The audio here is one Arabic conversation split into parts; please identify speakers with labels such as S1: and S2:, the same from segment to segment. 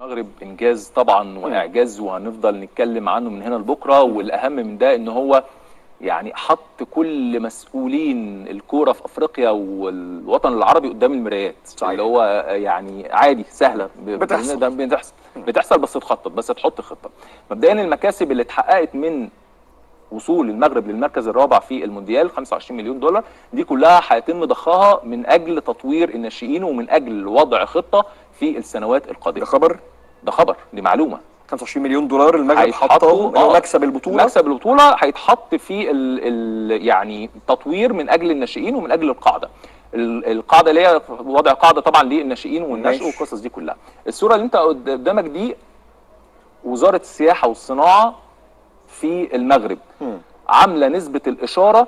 S1: المغرب انجاز طبعا واعجاز، وهنفضل نتكلم عنه من هنا لبكره. والاهم من ده ان هو يعني حط كل مسؤولين الكوره في افريقيا والوطن العربي قدام المرايات.
S2: صحيح.
S1: اللي هو يعني عادي سهله
S2: بتحصل.
S1: بتحصل بس تخطط، بس تحط خطه. مبدئيا المكاسب اللي اتحققت من وصول المغرب للمركز الرابع في المونديال 25 مليون دولار دي كلها هيتم ضخها من اجل تطوير الناشئين ومن اجل وضع خطه في السنوات القادمه. ده خبر، دي معلومه.
S2: 25 مليون دولار المغرب حطهم اللي هو مكسب البطوله.
S1: مكسب البطوله هيتحط في ال يعني تطوير من اجل الناشئين ومن اجل القاعده. القاعده اللي هي وضع قاعده طبعا للناشئين والنشء والقصص دي كلها. الصوره اللي انت قدامك دي وزاره السياحه والصناعه في المغرب عامله نسبه الاشاره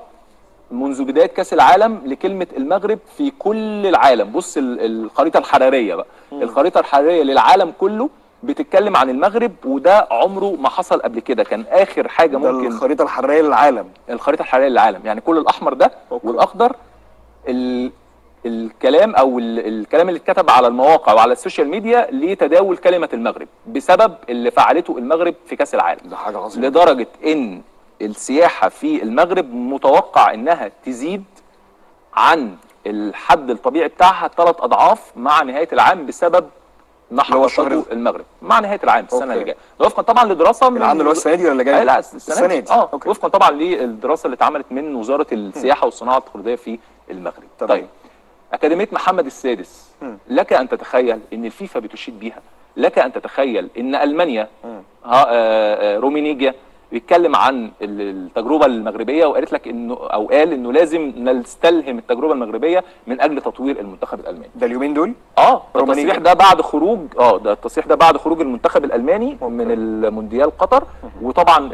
S1: منذ بدايه كاس العالم لكلمه المغرب في كل العالم. بص الخريطه الحراريه بقى، الخريطه الحراريه للعالم كله بتتكلم عن المغرب، وده عمره ما حصل قبل كده. كان اخر حاجه ممكن
S2: الخريطه الحراريه للعالم،
S1: الخريطه الحراريه للعالم يعني كل الاحمر ده والاخضر الكلام او الكلام اللي اتكتب على المواقع وعلى السوشيال ميديا لتداول كلمه المغرب بسبب اللي فعلته المغرب في كاس العالم.
S2: ده حاجه عظيمه
S1: لدرجه ان السياحه في المغرب متوقع انها تزيد عن الحد الطبيعي بتاعها 3 اضعاف مع نهايه العام بسبب ما حصله المغرب مع نهايه العام السنه اللي جايه. وفقا طبعا لدراسه
S2: العام اللي هو السنه دي ولا اللي جاي؟
S1: لا السنه دي. وفقا طبعا للدراسه اللي اتعملت من وزاره السياحه والصناعه التقليديه في المغرب. طيب اكاديميه محمد السادس، لك ان تتخيل ان الفيفا بتشيد بيها، لك ان تتخيل ان المانيا رومينيجيا بيتكلم عن التجربه المغربيه وقالت لك انه او قال انه لازم نستلهم التجربه المغربيه من اجل تطوير المنتخب الالماني.
S2: ده اليومين دول؟
S1: التصريح ده بعد خروج ده التصريح ده بعد خروج المنتخب الالماني من المونديال قطر. وطبعا